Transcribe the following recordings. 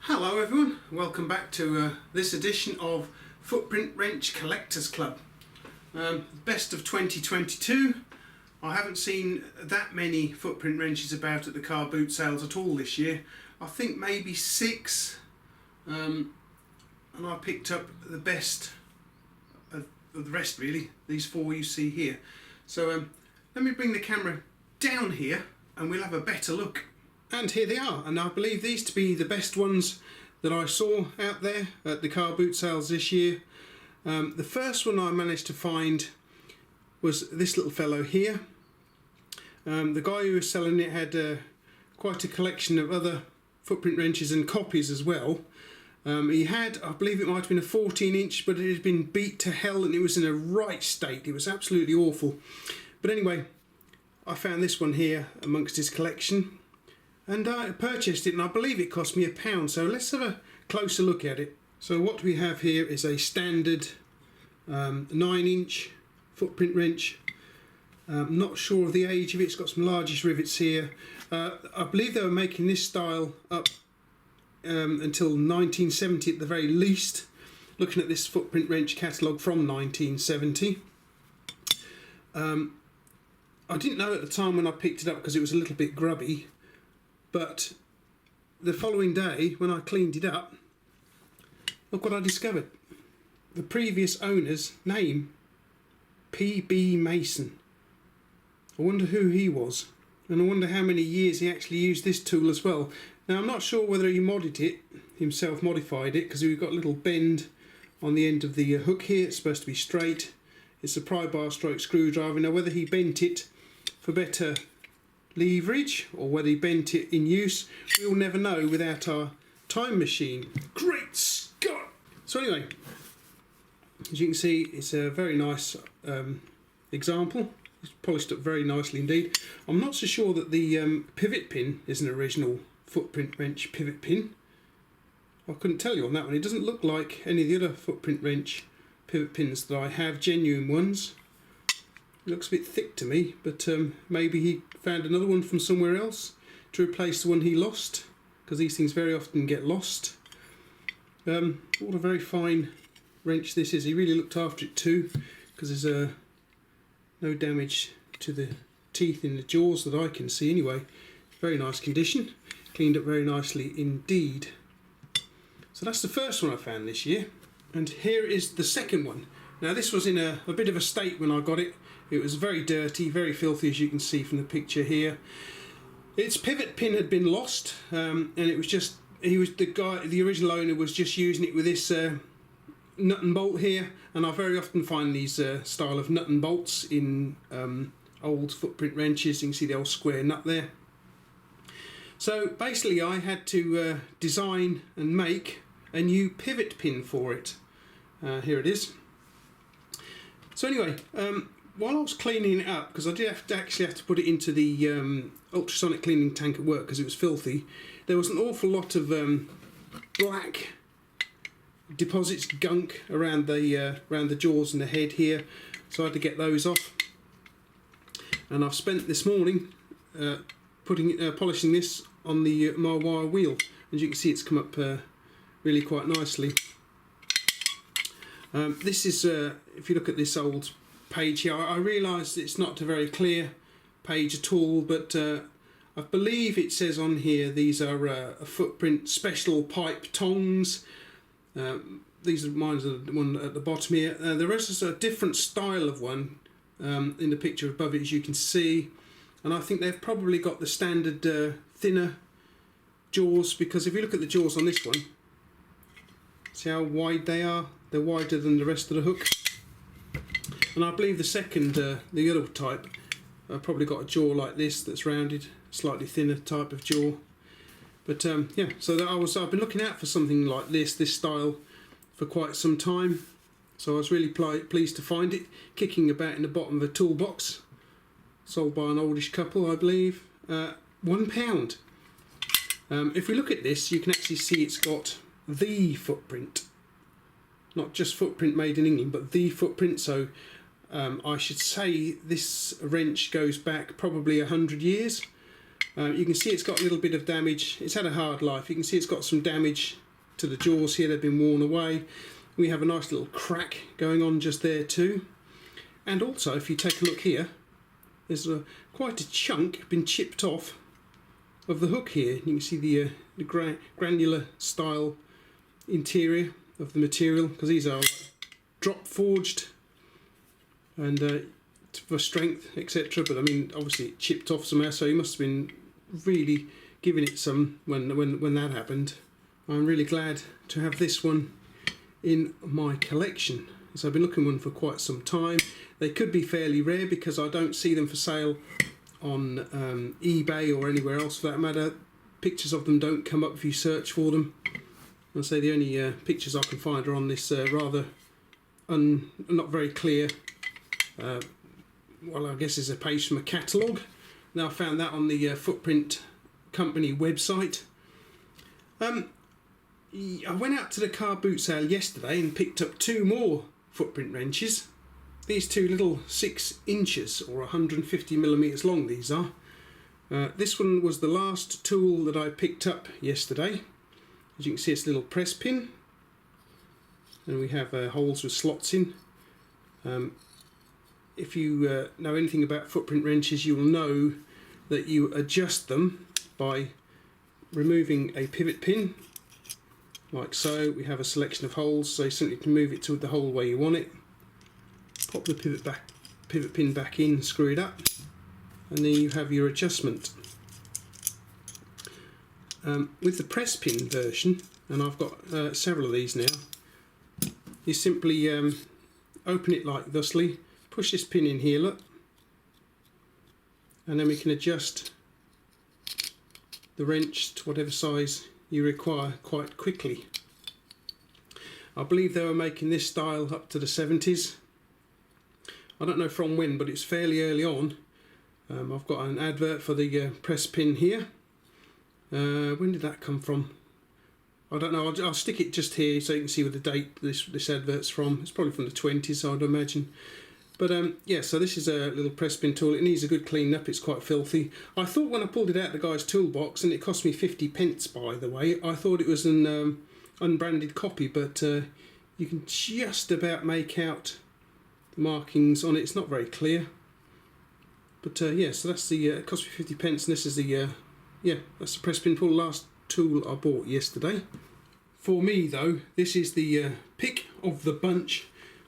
Hello everyone, welcome back to this edition of Footprint Wrench Collectors Club. Best of 2022. I haven't seen that many footprint wrenches about at the car boot sales at all this year. I think maybe 6, and I picked up the best of the rest really, these 4 you see here. So let me bring the camera down here and we'll have a better look. And here they are, and I believe these to be the best ones that I saw out there at the car boot sales this year. The first one I managed to find was this little fellow here. The guy who was selling it had quite a collection of other footprint wrenches and copies as well. He had, I believe it might have been a 14-inch, but it had been beat to hell and it was in a right state. It was absolutely awful. But anyway, I found this one here amongst his collection. And I purchased it, and I believe it cost me £1. So let's have a closer look at it. So what we have here is a standard 9-inch footprint wrench. Not sure of the age of it. It's got some largish rivets here. I believe they were making this style up until 1970 at the very least. Looking at this footprint wrench catalogue from 1970. I didn't know at the time when I picked it up because it was a little bit grubby. But the following day, when I cleaned it up, look what I discovered. The previous owner's name, P.B. Mason. I wonder who he was, and I wonder how many years he actually used this tool as well. Now I'm not sure whether he modded it, himself modified it, because we've got a little bend on the end of the hook here. It's supposed to be straight. It's a pry bar stroke screwdriver. Now whether he bent it for better leverage or whether he bent it in use, we'll never know without our time machine. Great Scott! So anyway, as you can see, it's a very nice example. It's polished up very nicely indeed. I'm not so sure that the pivot pin is an original footprint wrench pivot pin. I couldn't tell you on that one. It doesn't look like any of the other footprint wrench pivot pins that I have, genuine ones. It looks a bit thick to me, but maybe he found another one from somewhere else to replace the one he lost, because these things very often get lost. What a very fine wrench this is. He really looked after it too, because there's no damage to the teeth in the jaws that I can see anyway. Very nice condition, cleaned up very nicely indeed. So that's the first one I found this year, and here is the second one. Now this was in a bit of a state when I got it. It was very dirty, very filthy, as you can see from the picture here. Its pivot pin had been lost, and it was just, the original owner was just using it with this nut and bolt here, and I very often find these style of nut and bolts in old footprint wrenches. You can see the old square nut there. So basically I had to design and make a new pivot pin for it. Here it is. So anyway, while I was cleaning it up, because I did actually have to put it into the ultrasonic cleaning tank at work because it was filthy, there was an awful lot of black deposits, gunk around the jaws and the head here, so I had to get those off. And I've spent this morning polishing this on the my wire wheel. As you can see, it's come up really quite nicely. This is, if you look at this old page here, I realise it's not a very clear page at all, but I believe it says on here these are a footprint special pipe tongs. These are mine's the one at the bottom here. There is a different style of one in the picture above it, as you can see, and I think they've probably got the standard thinner jaws, because if you look at the jaws on this one, see how wide they are? They're wider than the rest of the hook. And I believe the second, the other type, probably got a jaw like this that's rounded, slightly thinner type of jaw. But yeah, so I've been looking out for something like this style, for quite some time. So I was really pleased to find it, kicking about in the bottom of a toolbox, sold by an oldish couple, I believe. £1. If we look at this, you can actually see it's got the footprint. Not just footprint made in England, but the footprint. So I should say this wrench goes back probably 100 years. You can see it's got a little bit of damage. It's had a hard life. You can see it's got some damage to the jaws here. They've been worn away. We have a nice little crack going on just there too. And also, if you take a look here, there's quite a chunk been chipped off of the hook here. You can see the granular style interior of the material, because these are drop forged and for strength, etc. But I mean, obviously it chipped off somehow, so you must have been really giving it some when that happened. I'm really glad to have this one in my collection. So I've been looking one for quite some time. They could be fairly rare because I don't see them for sale on eBay or anywhere else for that matter. Pictures of them don't come up if you search for them. I'll say the only pictures I can find are on this rather not very clear, well, I guess it's a page from a catalogue. Now I found that on the Footprint Company website. I went out to the car boot sale yesterday and picked up 2 more footprint wrenches. These 2 little 6 inches or 150 millimeters long these are. This one was the last tool that I picked up yesterday. As you can see, it's a little press pin, and we have holes with slots in. If you know anything about footprint wrenches, you will know that you adjust them by removing a pivot pin, like so. We have a selection of holes, so you simply can move it to the hole where you want it. Pop the pivot pin back in, screw it up, and then you have your adjustment. With the press pin version, and I've got several of these now, you simply open it like thusly, push this pin in here, look, and then we can adjust the wrench to whatever size you require quite quickly. I believe they were making this style up to the 70s. I don't know from when, but it's fairly early on. I've got an advert for the press pin here. When did that come from? I don't know. I'll stick it just here so you can see with the date this advert's from. It's probably from the 20s, I'd imagine. But yeah, so this is a little press pin tool. It needs a good clean up. It's quite filthy. I thought when I pulled it out of the guy's toolbox, and it cost me 50p by the way, I thought it was an unbranded copy, but you can just about make out the markings on it. It's not very clear. But yeah, so that's the it cost me 50p, and this is the yeah, that's the press pin tool, last tool I bought yesterday. For me though, this is the pick of the bunch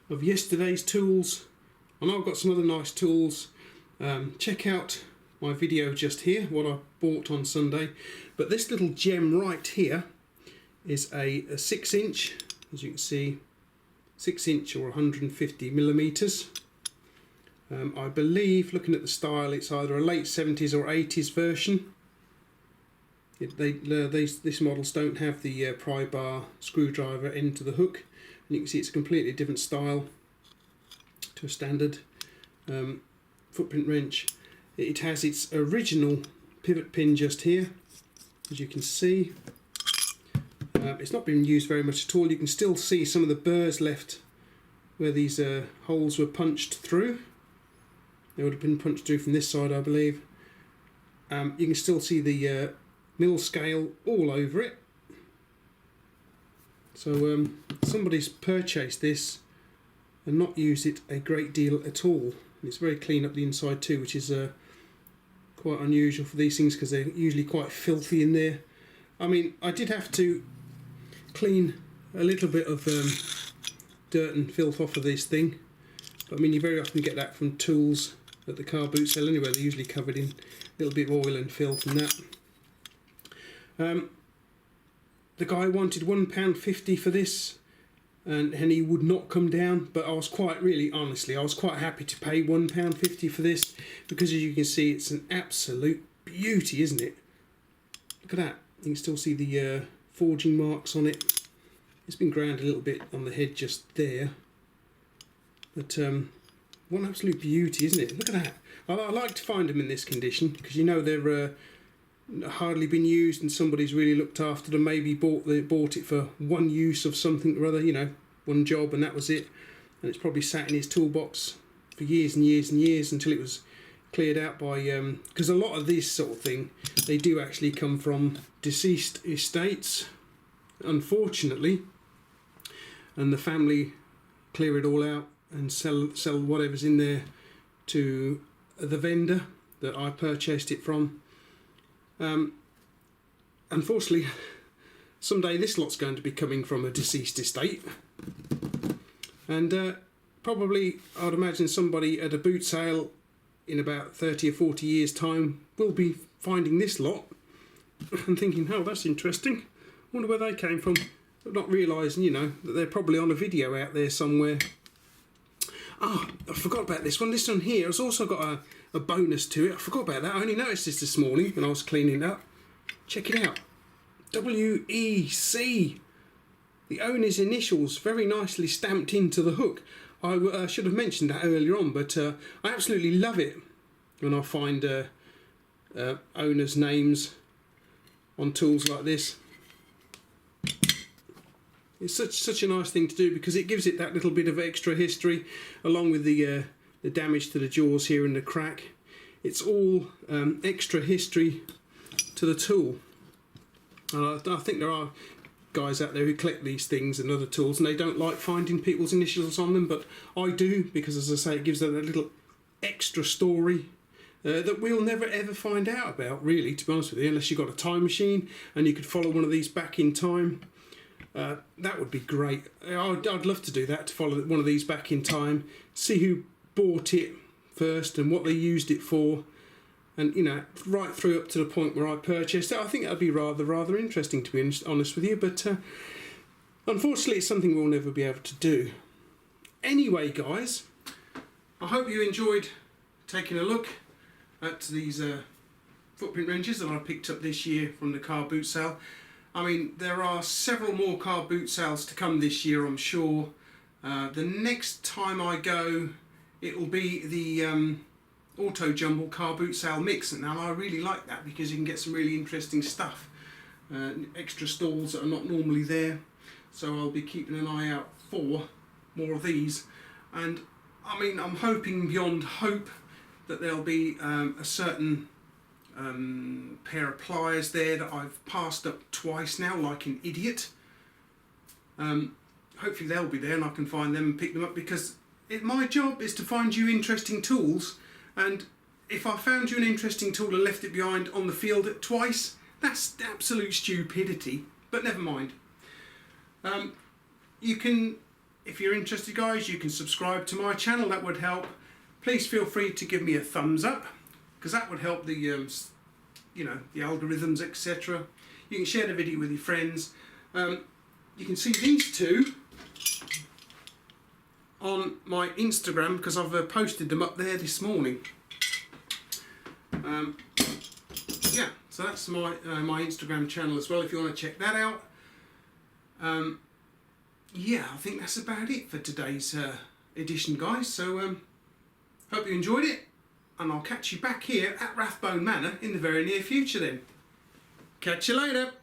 of yesterday's tools. I know I've got some other nice tools. Check out my video just here, what I bought on Sunday. But this little gem right here is a 6 inch, as you can see, 6 inch or 150 millimeters. I believe, looking at the style, it's either a late 70s or 80s version. These models don't have the pry bar screwdriver end to the hook, and you can see it's a completely different style to a standard footprint wrench. It has its original pivot pin just here, as you can see. It's not been used very much at all. You can still see some of the burrs left where these holes were punched through. They would have been punched through from this side, I believe. You can still see the mill scale all over it. So somebody's purchased this and not used it a great deal at all. And it's very clean up the inside too, which is quite unusual for these things because they're usually quite filthy in there. I mean, I did have to clean a little bit of dirt and filth off of this thing. But I mean, you very often get that from tools at the car boot sale anyway. They're usually covered in a little bit of oil and filth and that. The guy wanted £1.50 for this, and he would not come down, but I was quite, really honestly, I was quite happy to pay £1.50 for this, because as you can see, it's an absolute beauty, isn't it? Look at that. You can still see the forging marks on it. It's been ground a little bit on the head just there, but what an absolute beauty, isn't it? Look at that. I like to find them in this condition, because you know they're hardly been used and somebody's really looked after them, maybe bought it for one use of something or other, you know, one job, and that was it, and it's probably sat in his toolbox for years and years and years until it was cleared out by because a lot of this sort of thing, they do actually come from deceased estates, unfortunately, and the family clear it all out and sell whatever's in there to the vendor that I purchased it from. Unfortunately, someday this lot's going to be coming from a deceased estate, and probably I'd imagine somebody at a boot sale in about 30 or 40 years time will be finding this lot and thinking, oh, that's interesting, wonder where they came from, but not realising, you know, that they're probably on a video out there somewhere. Ah, I forgot about this one. This one here has also got a bonus to it. I forgot about that. I only noticed this morning when I was cleaning it up. Check it out. WEC. The owner's initials very nicely stamped into the hook. I should have mentioned that earlier on, but I absolutely love it when I find owners' names on tools like this. It's such a nice thing to do because it gives it that little bit of extra history, along with the damage to the jaws here and the crack. It's all extra history to the tool. I think there are guys out there who collect these things and other tools, and they don't like finding people's initials on them, but I do, because as I say, it gives them a little extra story that we'll never ever find out about, really, to be honest with you, unless you've got a time machine and you could follow one of these back in time. That would be great. I'd love to do that, to follow one of these back in time, see who bought it first and what they used it for, and, you know, right through up to the point where I purchased it. I think that'd be rather interesting, to be honest with you, but unfortunately it's something we'll never be able to do. Anyway, guys, I hope you enjoyed taking a look at these footprint wrenches that I picked up this year from the car boot sale. I mean, there are several more car boot sales to come this year, I'm sure. The next time I go, it'll be the Auto Jumble car boot sale mix, and now I really like that because you can get some really interesting stuff, extra stalls that are not normally there, so I'll be keeping an eye out for more of these. And I mean, I'm hoping beyond hope that there'll be a certain pair of pliers there that I've passed up twice now like an idiot. Hopefully they'll be there and I can find them and pick them up, because my job is to find you interesting tools. And if I found you an interesting tool and left it behind on the field twice, that's absolute stupidity, but never mind. You can, if you're interested, guys, you can subscribe to my channel, that would help. Please feel free to give me a thumbs up, because that would help the, you know, the algorithms, etc. You can share the video with your friends. You can see these two on my Instagram, because I've posted them up there this morning. Yeah, so that's my my Instagram channel as well, if you want to check that out. Yeah, I think that's about it for today's edition, guys. So hope you enjoyed it, and I'll catch you back here at Rathbone Manor in the very near future then. Catch you later.